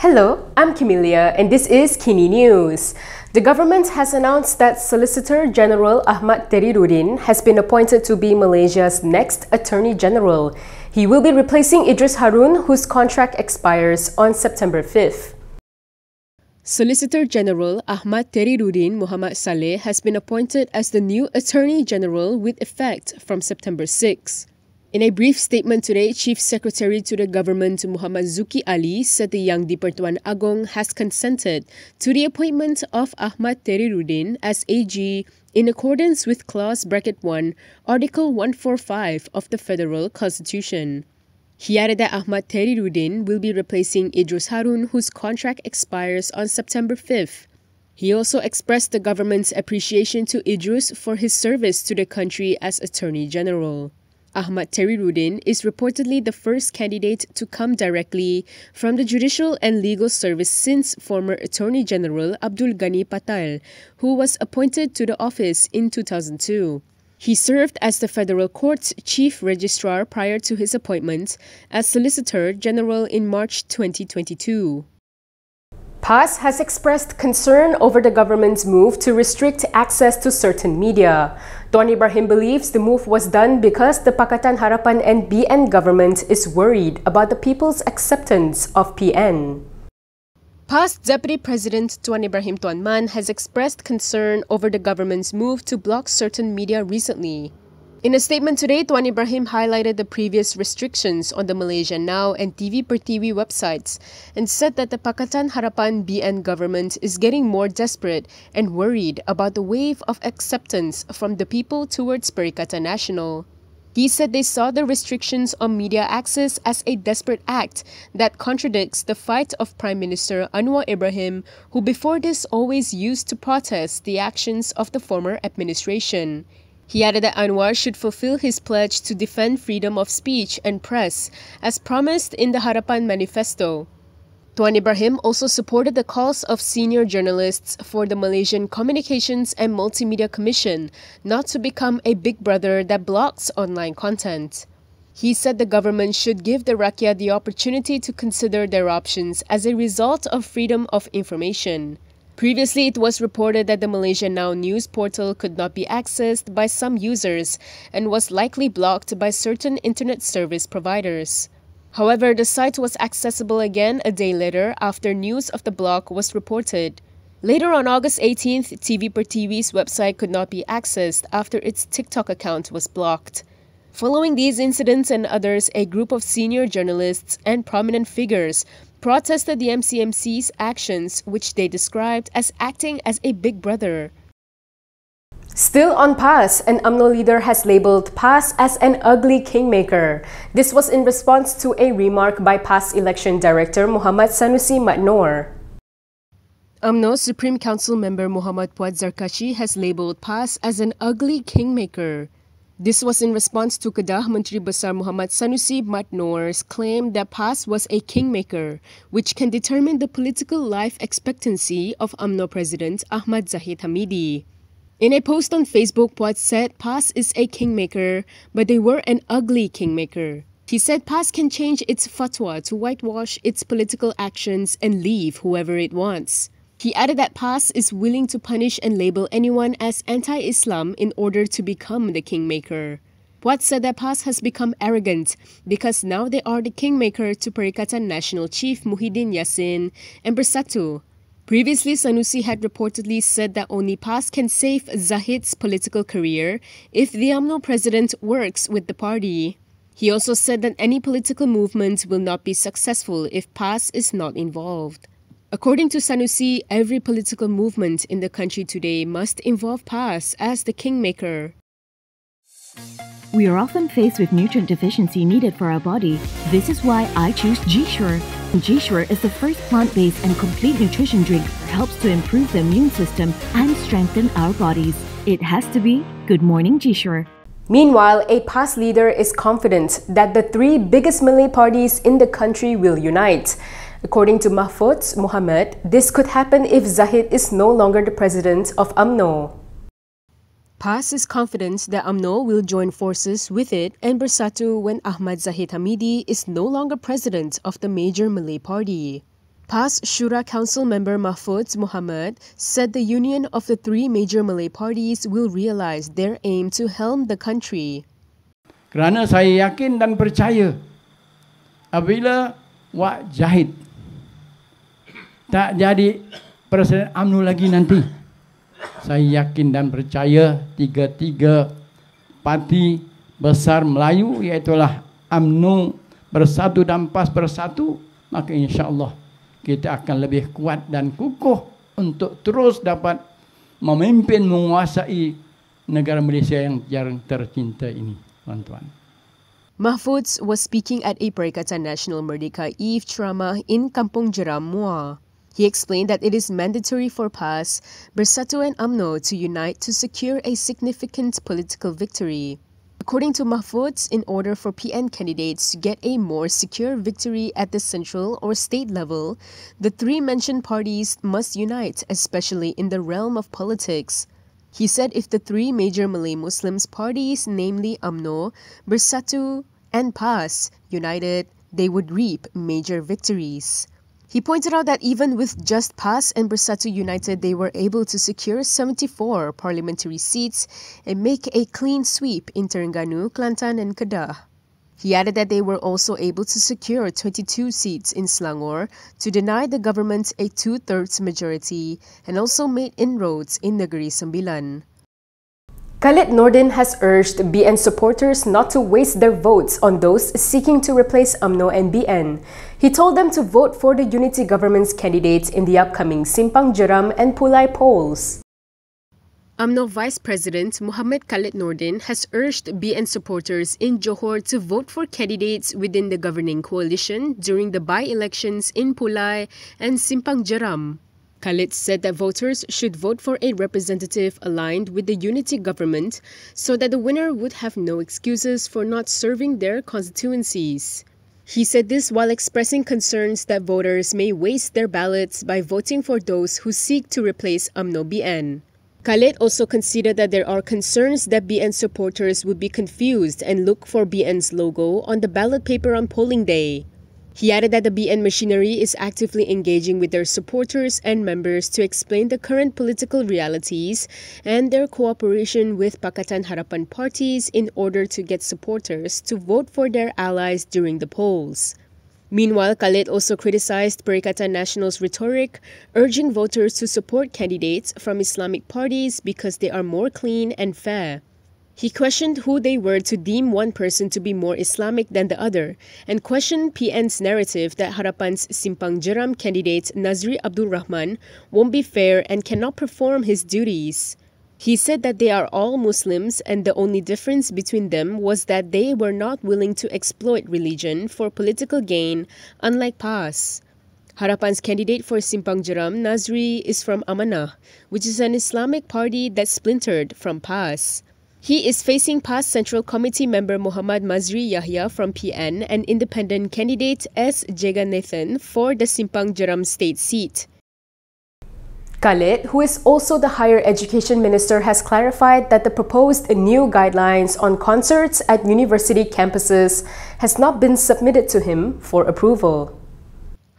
Hello, I'm Camelia and this is KiniNews. The government has announced that Solicitor-General Ahmad Terrirudin has been appointed to be Malaysia's next Attorney General. He will be replacing Idrus Harun, whose contract expires on September 5th. Solicitor-General Ahmad Terrirudin Mohd Salleh has been appointed as the new Attorney General with effect from September 6. In a brief statement today, Chief Secretary to the government Muhammad Zuki Ali said the Yang di-Pertuan Agong has consented to the appointment of Ahmad Terrirudin as AG in accordance with Clause Bracket 1, Article 145 of the Federal Constitution. He added that Ahmad Terrirudin will be replacing Idrus Harun, whose contract expires on September 5th. He also expressed the government's appreciation to Idrus for his service to the country as Attorney General. Ahmad Terrirudin is reportedly the first candidate to come directly from the Judicial and Legal Service since former Attorney General Abdul Ghani Patel, who was appointed to the office in 2002. He served as the Federal Court's Chief Registrar prior to his appointment as Solicitor General in March 2022. PAS has expressed concern over the government's move to restrict access to certain media. Tuan Ibrahim believes the move was done because the Pakatan Harapan-BN government is worried about the people's acceptance of PN. PAS Deputy President Tuan Ibrahim Tuan Man has expressed concern over the government's move to block certain media recently. In a statement today, Tuan Ibrahim highlighted the previous restrictions on the Malaysia Now and TV per TV websites and said that the Pakatan Harapan-BN government is getting more desperate and worried about the wave of acceptance from the people towards Perikatan Nasional. He said they saw the restrictions on media access as a desperate act that contradicts the fight of Prime Minister Anwar Ibrahim, who before this always used to protest the actions of the former administration. He added that Anwar should fulfill his pledge to defend freedom of speech and press, as promised in the Harapan manifesto. Tuan Ibrahim also supported the calls of senior journalists for the Malaysian Communications and Multimedia Commission not to become a big brother that blocks online content. He said the government should give the Rakyat the opportunity to consider their options as a result of freedom of information. Previously, it was reported that the Malaysia Now news portal could not be accessed by some users and was likely blocked by certain internet service providers. However, the site was accessible again a day later after news of the block was reported. Later on August 18th, TV per TV's website could not be accessed after its TikTok account was blocked. Following these incidents and others, a group of senior journalists and prominent figures protested the MCMC's actions, which they described as acting as a big brother. Still on PAS, an UMNO leader has labelled PAS as an ugly kingmaker. This was in response to a remark by PAS Election Director Muhammad Sanusi Matnor. UMNO Supreme Council member Muhammad Puad Zarkashi has labelled PAS as an ugly kingmaker. This was in response to Kedah Menteri Besar Muhammad Sanusi Matnor's claim that PAS was a kingmaker, which can determine the political life expectancy of UMNO President Ahmad Zahid Hamidi. In a post on Facebook, Puad said PAS is a kingmaker, but they were an ugly kingmaker. He said PAS can change its fatwa to whitewash its political actions and leave whoever it wants. He added that PAS is willing to punish and label anyone as anti-Islam in order to become the kingmaker. Puad said that PAS has become arrogant because now they are the kingmaker to Perikatan Nasional Chief Muhyiddin Yassin and Bersatu. Previously, Sanusi had reportedly said that only PAS can save Zahid's political career if the UMNO president works with the party. He also said that any political movement will not be successful if PAS is not involved. According to Sanusi, every political movement in the country today must involve PAS as the kingmaker. We are often faced with nutrient deficiency needed for our body. This is why I choose GSure. GSure is the first plant-based and complete nutrition drink that helps to improve the immune system and strengthen our bodies. It has to be Good Morning GSure. Meanwhile, a PAS leader is confident that the three biggest Malay parties in the country will unite. According to Mahfuz Mohamad, this could happen if Zahid is no longer the president of UMNO. PAS is confident that UMNO will join forces with it and Bersatu when Ahmad Zahid Hamidi is no longer president of the major Malay party. PAS Shura Council member Mahfud Muhammad said the union of the three major Malay parties will realise their aim to helm the country. Kerana saya yakin dan percaya apabila Wak Jahid tak jadi Presiden UMNO lagi nanti, saya yakin dan percaya tiga-tiga parti besar Melayu iaitulah UMNO bersatu dan PAS bersatu, maka insya-Allah kita akan lebih kuat dan kukuh untuk terus dapat memimpin menguasai negara Malaysia yang jarang tercinta ini, tuan-tuan. Mahfud was speaking at a Perikatan Nasional Merdeka Eve ceramah in Kampung Jeram, Muar. He explained that it is mandatory for PAS, Bersatu and UMNO to unite to secure a significant political victory. According to Mahfud, in order for PN candidates to get a more secure victory at the central or state level, the three mentioned parties must unite, especially in the realm of politics. He said if the three major Malay Muslims parties, namely UMNO, Bersatu and PAS, united, they would reap major victories. He pointed out that even with just PAS and Bersatu united, they were able to secure 74 parliamentary seats and make a clean sweep in Terengganu, Kelantan and Kedah. He added that they were also able to secure 22 seats in Selangor to deny the government a 2/3 majority and also made inroads in Negeri Sembilan. Khalid Nordin has urged BN supporters not to waste their votes on those seeking to replace UMNO and BN. He told them to vote for the unity government's candidates in the upcoming Simpang Jeram and Pulai polls. UMNO Vice President Muhammad Khalid Nordin has urged BN supporters in Johor to vote for candidates within the governing coalition during the by-elections in Pulai and Simpang Jeram. Khalid said that voters should vote for a representative aligned with the unity government so that the winner would have no excuses for not serving their constituencies. He said this while expressing concerns that voters may waste their ballots by voting for those who seek to replace UMNO-BN. Khalid also conceded that there are concerns that BN supporters would be confused and look for BN's logo on the ballot paper on polling day. He added that the BN machinery is actively engaging with their supporters and members to explain the current political realities and their cooperation with Pakatan Harapan parties in order to get supporters to vote for their allies during the polls. Meanwhile, Khalid also criticized Perikatan Nasional's rhetoric, urging voters to support candidates from Islamic parties because they are more clean and fair. He questioned who they were to deem one person to be more Islamic than the other and questioned PN's narrative that Harapan's Simpang Jeram candidate Nazri Abdul Rahman won't be fair and cannot perform his duties. He said that they are all Muslims and the only difference between them was that they were not willing to exploit religion for political gain, unlike PAS. Harapan's candidate for Simpang Jeram, Nazri, is from Amanah, which is an Islamic party that splintered from PAS. He is facing PAS Central Committee member Muhammad Mazri Yahya from PN and independent candidate S. Jagannathan for the Simpang Jeram state seat. Khalid, who is also the Higher Education Minister, has clarified that the proposed new guidelines on concerts at university campuses has not been submitted to him for approval.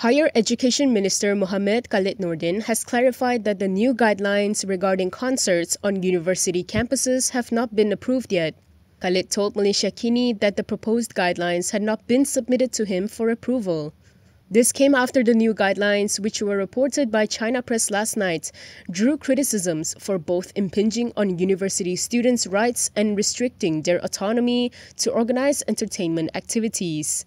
Higher Education Minister Muhammad Khalid Nordin has clarified that the new guidelines regarding concerts on university campuses have not been approved yet. Khalid told Malaysia Kini that the proposed guidelines had not been submitted to him for approval. This came after the new guidelines, which were reported by China Press last night, drew criticisms for both impinging on university students' rights and restricting their autonomy to organize entertainment activities.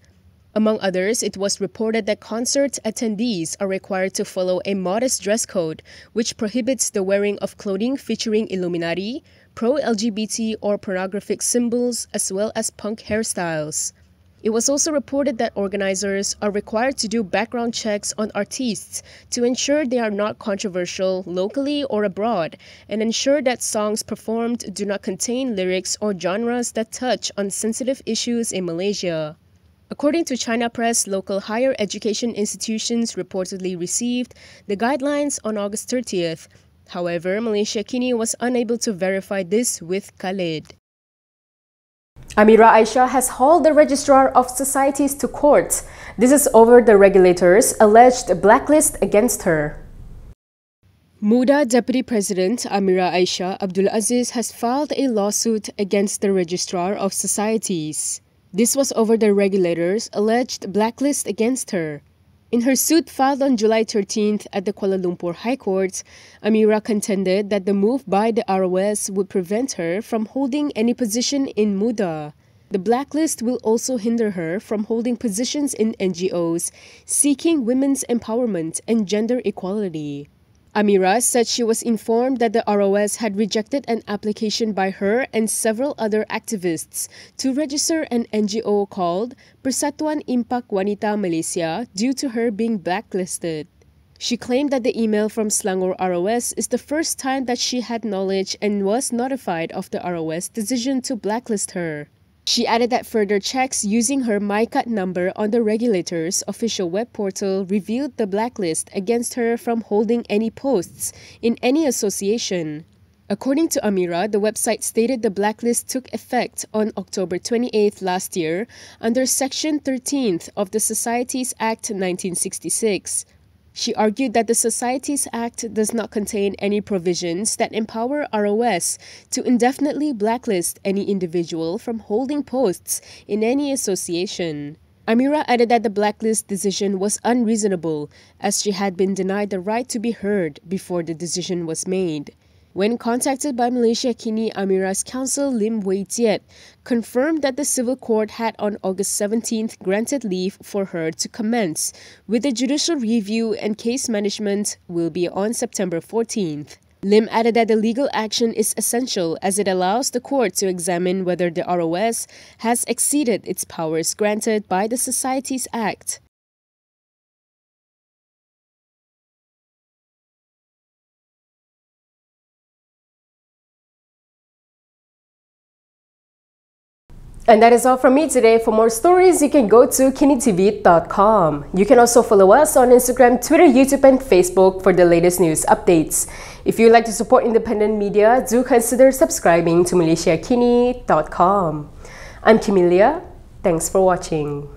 Among others, it was reported that concert attendees are required to follow a modest dress code, which prohibits the wearing of clothing featuring Illuminati, pro-LGBT or pornographic symbols, as well as punk hairstyles. It was also reported that organizers are required to do background checks on artists to ensure they are not controversial locally or abroad, and ensure that songs performed do not contain lyrics or genres that touch on sensitive issues in Malaysia. According to China Press, local higher education institutions reportedly received the guidelines on August 30th. However, Malaysia Kini was unable to verify this with Khalid. Amira Aisha has hauled the Registrar of Societies to court. This is over the regulator's alleged blacklist against her. Muda Deputy President Amira Aisha Abdul Aziz has filed a lawsuit against the Registrar of Societies. This was over the regulator's alleged blacklist against her. In her suit filed on July 13th at the Kuala Lumpur High Court, Amira contended that the move by the ROS would prevent her from holding any position in Muda. The blacklist will also hinder her from holding positions in NGOs seeking women's empowerment and gender equality. Amira said she was informed that the ROS had rejected an application by her and several other activists to register an NGO called Persatuan Impak Wanita Malaysia due to her being blacklisted. She claimed that the email from Selangor ROS is the first time that she had knowledge and was notified of the ROS decision to blacklist her. She added that further checks using her MyCut number on the regulator's official web portal revealed the blacklist against her from holding any posts in any association. According to Amira, the website stated the blacklist took effect on October 28th last year under Section 13th of the Societies Act 1966. She argued that the Societies Act does not contain any provisions that empower ROS to indefinitely blacklist any individual from holding posts in any association. Amira added that the blacklist decision was unreasonable as she had been denied the right to be heard before the decision was made. When contacted by Malaysia Kini, Amira's counsel Lim Wei Tiet confirmed that the civil court had on August 17th granted leave for her to commence with the judicial review and case management will be on September 14th. Lim added that the legal action is essential as it allows the court to examine whether the ROS has exceeded its powers granted by the Societies Act. And that is all from me today. For more stories, you can go to Kinitv.com. You can also follow us on Instagram, Twitter, YouTube, and Facebook for the latest news updates. If you'd like to support independent media, do consider subscribing to MalaysiaKini.com. I'm Kimilia. Thanks for watching.